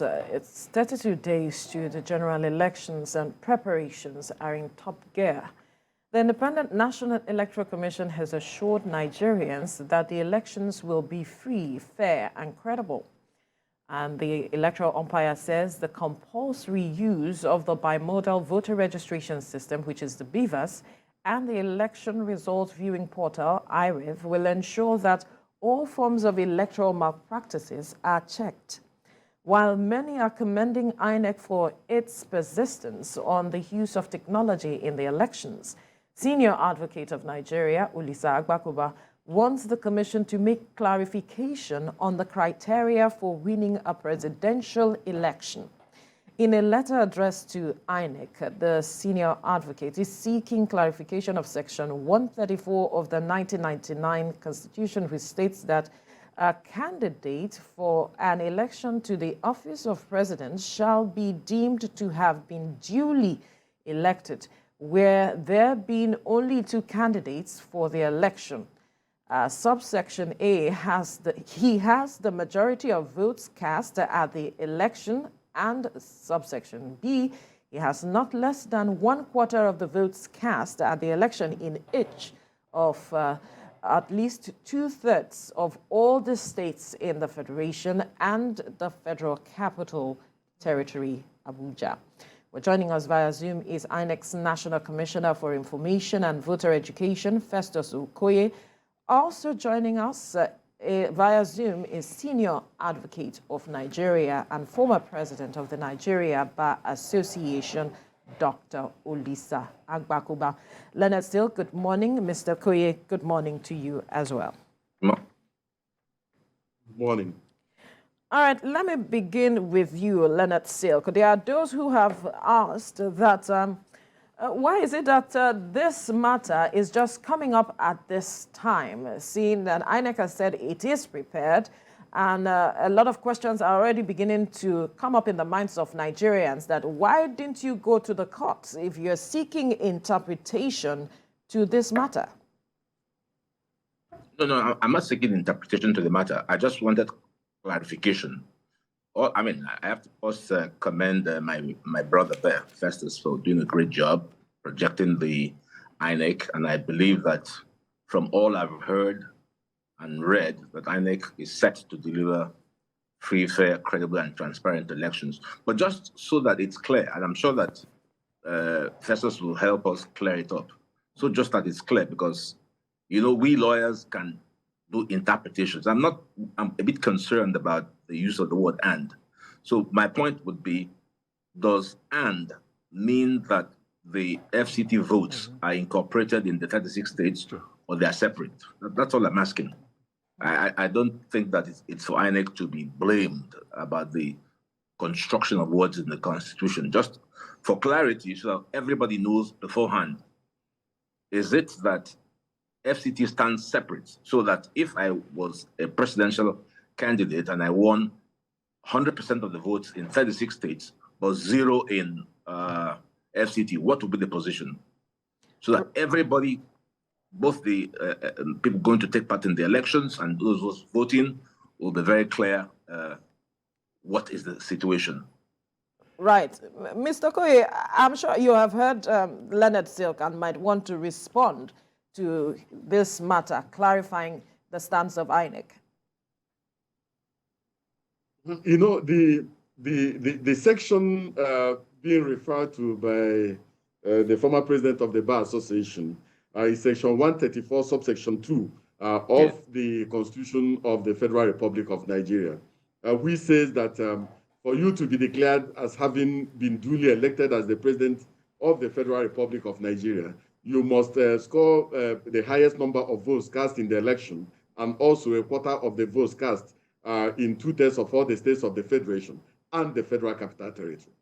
It's 32 days to the general elections and preparations are in top gear. The Independent National Electoral Commission has assured Nigerians that the elections will be free, fair, and credible. And the electoral umpire says the compulsory use of the bimodal voter registration system, which is the BVAS, and the election results viewing portal, IREV, will ensure that all forms of electoral malpractices are checked. While many are commending INEC for its persistence on the use of technology in the elections, Senior Advocate of Nigeria, Olisa Agbakoba, wants the Commission to make clarification on the criteria for winning a presidential election. In a letter addressed to INEC, the Senior Advocate is seeking clarification of Section 134 of the 1999 Constitution, which states that a candidate for an election to the office of president shall be deemed to have been duly elected, where there been only two candidates for the election. Subsection A he has the majority of votes cast at the election, and subsection B, he has not less than 1/4 of the votes cast at the election in each of at least 2/3 of all the states in the Federation and the Federal Capital Territory, Abuja. Well, joining us via Zoom is INEC's National Commissioner for Information and Voter Education, Festus Okoye. Also joining us via Zoom is Senior Advocate of Nigeria and former President of the Nigeria Bar Association, Dr. Olisa Agbakoba. Leonard Still, good morning. Mr. Okoye, good morning to you as well. Good morning. All right, let me begin with you, Leonard Silk. There are those who have asked that why is it that this matter is just coming up at this time, seeing that INEC has said it is prepared, and a lot of questions are already beginning to come up in the minds of Nigerians that why didn't you go to the courts if you're seeking interpretation to this matter? No, I'm not seeking interpretation to the matter. I just wanted clarification. I have to also commend my brother there, Festus, for doing a great job projecting the INEC, and I believe that from all I've heard and read, that INEC is set to deliver free, fair, credible, and transparent elections. But just so that it's clear, and I'm sure that Festus will help us clear it up. So just that it's clear, because, you know, we lawyers can do interpretations. I'm a bit concerned about the use of the word "and." So my point would be, does "and" mean that the FCT votes are incorporated in the 36 states, or they are separate? That's all I'm asking. I don't think that it's for INEC to be blamed about the construction of words in the Constitution. Just for clarity, so that everybody knows beforehand, is it that FCT stands separate, so that if I was a presidential candidate and I won 100% of the votes in 36 states, but 0 in FCT, what would be the position? So that everybody, both the people going to take part in the elections and those who's voting, will be very clear what is the situation. Right. Mr. Okoye, I'm sure you have heard Leonard Silk and might want to respond to this matter, clarifying the stance of INEC. You know, the section being referred to by the former president of the Bar Association is Section 134, subsection 2 of the Constitution of the Federal Republic of Nigeria, which says that for you to be declared as having been duly elected as the president of the Federal Republic of Nigeria, you must score the highest number of votes cast in the election, and also 1/4 of the votes cast in 2/3 of all the states of the Federation and the Federal Capital Territory.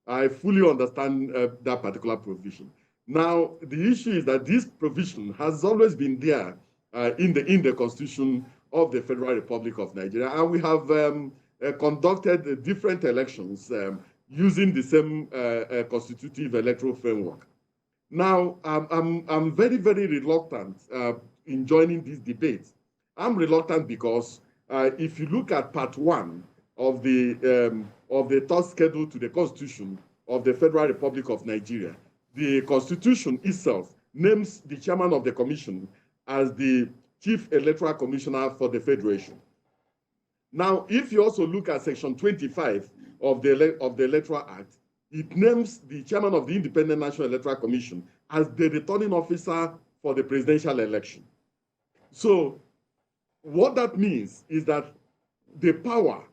I fully understand that particular provision. Now, the issue is that this provision has always been there in the Constitution of the Federal Republic of Nigeria, and we have conducted different elections using the same constitutive electoral framework. Now, I'm very, very reluctant in joining this debate. I'm reluctant because if you look at Part 1 of the third schedule to the Constitution of the Federal Republic of Nigeria, the Constitution itself names the chairman of the commission as the Chief Electoral Commissioner for the Federation. Now, if you also look at Section 25 of the Electoral Act, it names the chairman of the Independent National Electoral Commission as the returning officer for the presidential election. So what that means is that the power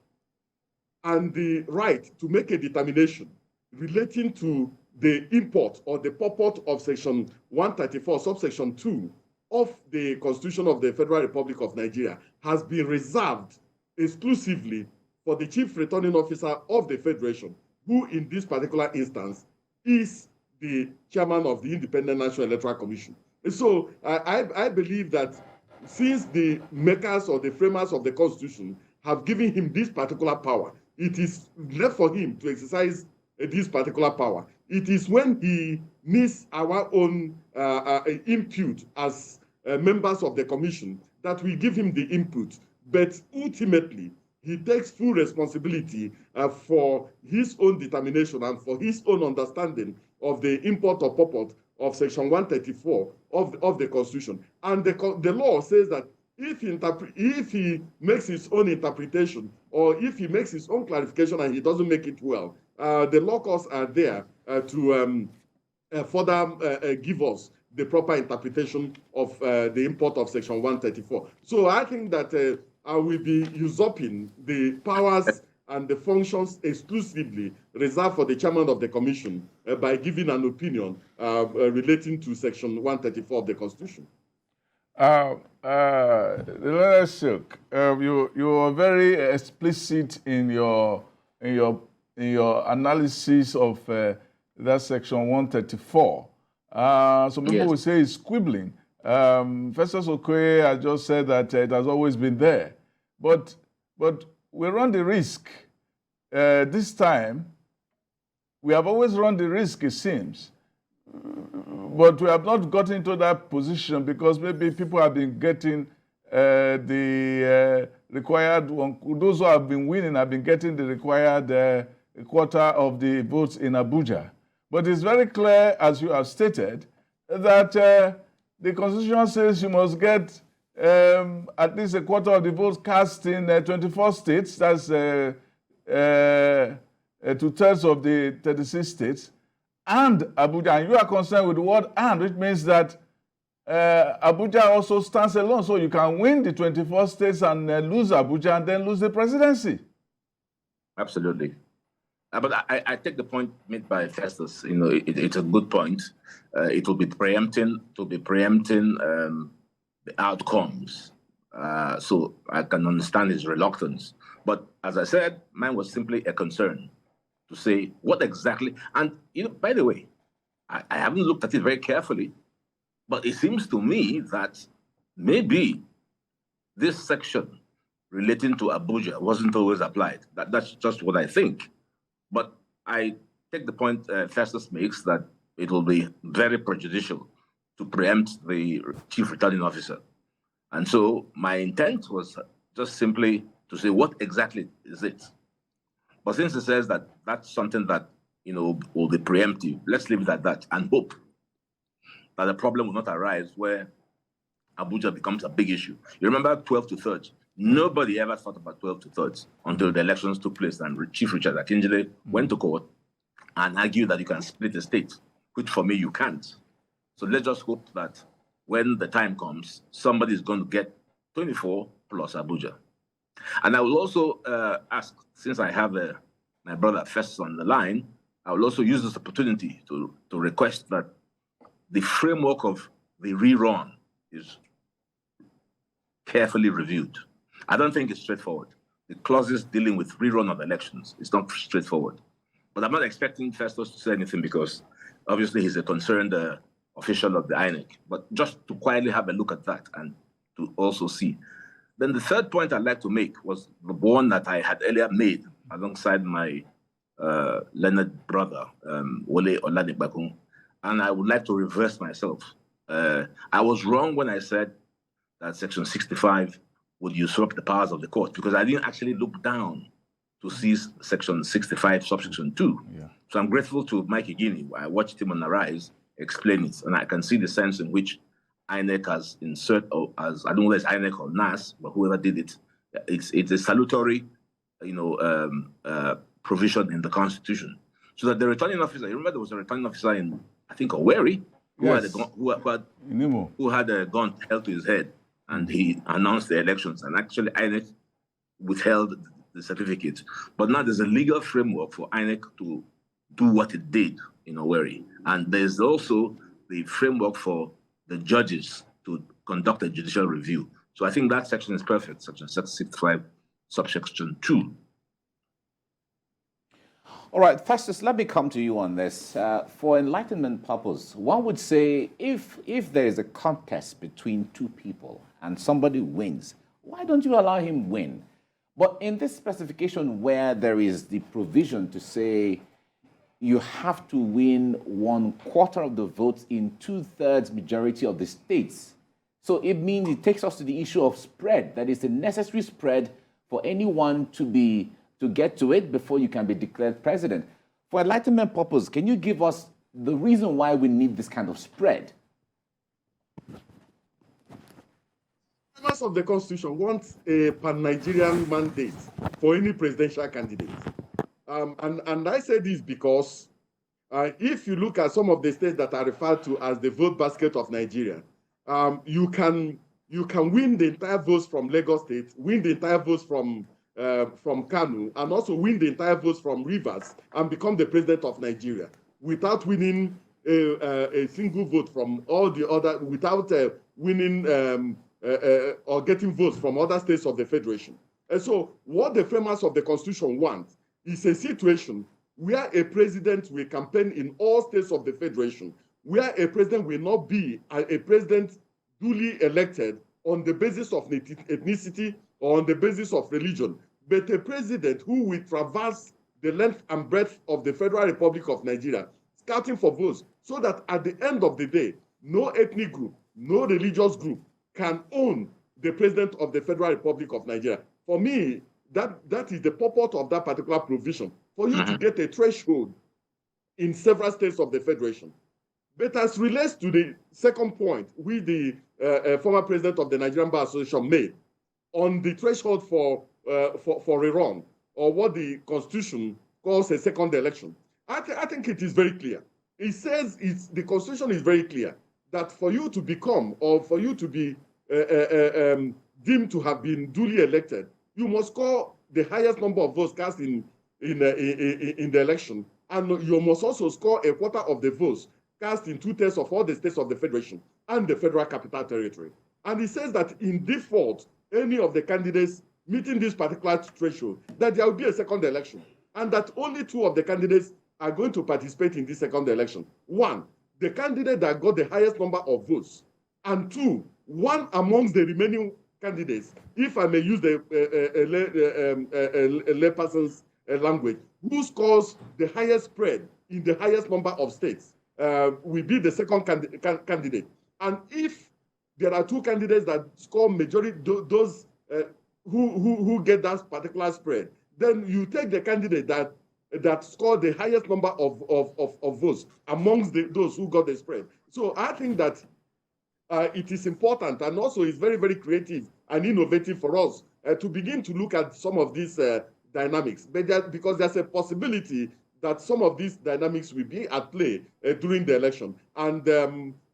and the right to make a determination relating to the import or the purport of Section 134, subsection 2 of the Constitution of the Federal Republic of Nigeria has been reserved exclusively for the Chief Returning Officer of the Federation, who in this particular instance is the chairman of the Independent National Electoral Commission. And so I believe that since the makers or the framers of the Constitution have given him this particular power, it is left for him to exercise this particular power. It is when he needs our own input as members of the commission that we give him the input. But ultimately, he takes full responsibility for his own determination and for his own understanding of the import or purport of Section 134 of the Constitution. And the law says that if he makes his own interpretation or if he makes his own clarification and he doesn't make it well, the law courts are there to further give us the proper interpretation of the import of Section 134. So I think that I will be usurping the powers and the functions exclusively reserved for the chairman of the commission by giving an opinion relating to Section 134 of the Constitution. Silk, you are very explicit in your analysis of that Section 134. Some people will say it's quibbling. Festus Okoye has just said that it has always been there. But we run the risk this time. We have always run the risk, it seems. But we have not gotten into that position because maybe people have been getting the required one. Those who have been winning have been getting the required quota of the votes in Abuja. But it's very clear, as you have stated, that the Constitution says you must get at least a quarter of the votes cast in 24 states. That's 2/3 of the 36 states. And Abuja. And you are concerned with the word "and," which means that Abuja also stands alone. So you can win the 24 states and lose Abuja and then lose the presidency. Absolutely. But I take the point made by Festus. You know, it's a good point. It will be preempting the outcomes. So I can understand his reluctance. But as I said, mine was simply a concern to say what exactly. And you know, by the way, I haven't looked at it very carefully, but it seems to me that maybe this section relating to Abuja wasn't always applied. That's just what I think. But I take the point Festus makes that it will be very prejudicial to preempt the chief returning officer. And so my intent was just simply to say, what exactly is it? But since it says that that's something that, you know, will be preemptive, let's leave it at that and hope that the problem will not arise where Abuja becomes a big issue. You remember 12 to 3rd? Nobody ever thought about 12 to 3rd until the elections took place and Chief Richard Akinjide went to court and argued that you can split the state, which for me you can't. So let's just hope that when the time comes, somebody is going to get 24 plus Abuja. And I will also ask, since I have my brother Festus on the line, I will also use this opportunity to request that the framework of the rerun is carefully reviewed. I don't think it's straightforward. The clauses dealing with rerun of elections is not straightforward. But I'm not expecting Festus to say anything because obviously he's a concerned official of the INEC. But just to quietly have a look at that and to also see. Then the third point I'd like to make was the one that I had earlier made alongside my learned brother, Olisa Agbakoba. And I would like to reverse myself. I was wrong when I said that Section 65 would usurp the powers of the court because I didn't actually look down to seize Section 65, subsection 2. Yeah. So I'm grateful to Mike Igini. I watched him on Arise explain it, and I can see the sense in which INEC has or as I don't know whether it's INEC or NAS, but whoever did it, it's a salutary, provision in the Constitution, so that the returning officer. You remember there was a returning officer in, I think, Owerri, who Yes. had a gun, who had a gun held to his head, and he announced the elections, and actually INEC withheld the certificate. But now there's a legal framework for INEC to do what it did in Owerri, and there's also the framework for the judges to conduct a judicial review. So I think that section is perfect, Section 65, subsection 2. All right, Festus, let me come to you on this. For enlightenment purpose, one would say if there is a contest between two people and somebody wins, why don't you allow him win? But in this specification where there is the provision to say you have to win 1/4 of the votes in 2/3 majority of the states. So it means it takes us to the issue of spread. That is the necessary spread for anyone to get to it before you can be declared president. For enlightenment purpose, can you give us the reason why we need this kind of spread? Members of the Constitution want a pan-Nigerian mandate for any presidential candidate. And I say this because if you look at some of the states that are referred to as the vote basket of Nigeria, you can win the entire votes from Lagos State, win the entire votes from Kano, and also win the entire votes from Rivers and become the president of Nigeria without winning a single vote from all the other, without winning or getting votes from other states of the Federation. And so what the framers of the Constitution want is a situation where a president will campaign in all states of the Federation, where a president will not be a president duly elected on the basis of ethnicity or on the basis of religion, but a president who will traverse the length and breadth of the Federal Republic of Nigeria, scouting for votes, so that at the end of the day, no ethnic group, no religious group can own the president of the Federal Republic of Nigeria. For me, that is the purport of that particular provision, for you to get a threshold in several states of the Federation. But as relates to the second point, which the former president of the Nigerian Bar Association made on the threshold for a run, or what the Constitution calls a second election, I think it is very clear. It says the Constitution is very clear that for you to become, or for you to be deemed to have been duly elected, you must score the highest number of votes cast in the election, and you must also score 1/4 of the votes cast in 2/3 of all the states of the Federation and the Federal Capital Territory. And it says that in default, any of the candidates meeting this particular threshold, that there will be a second election, and that only 2 of the candidates are going to participate in this second election. 1, the candidate that got the highest number of votes, and 2, one amongst the remaining candidates, if I may use the layperson's language, who scores the highest spread in the highest number of states, will be the second candidate. And if there are 2 candidates that score majority, those who get that particular spread, then you take the candidate that scored the highest number of votes amongst those who got the spread. So I think that it is important, and also it's very, very creative and innovative for us to begin to look at some of these dynamics, because there's a possibility that some of these dynamics will be at play during the election. And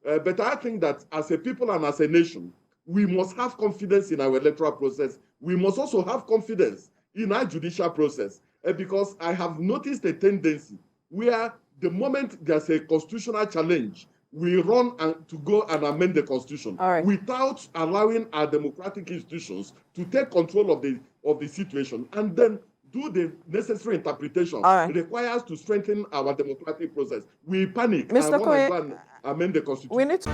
but I think that as a people and as a nation, we must have confidence in our electoral process. We must also have confidence in our judicial process, because I have noticed a tendency where the moment there's a constitutional challenge, we run to go and amend the Constitution without allowing our democratic institutions to take control of the situation and then do the necessary interpretation requires to strengthen our democratic process. We panic Mr. and want Okoye, to go and amend the Constitution. we need to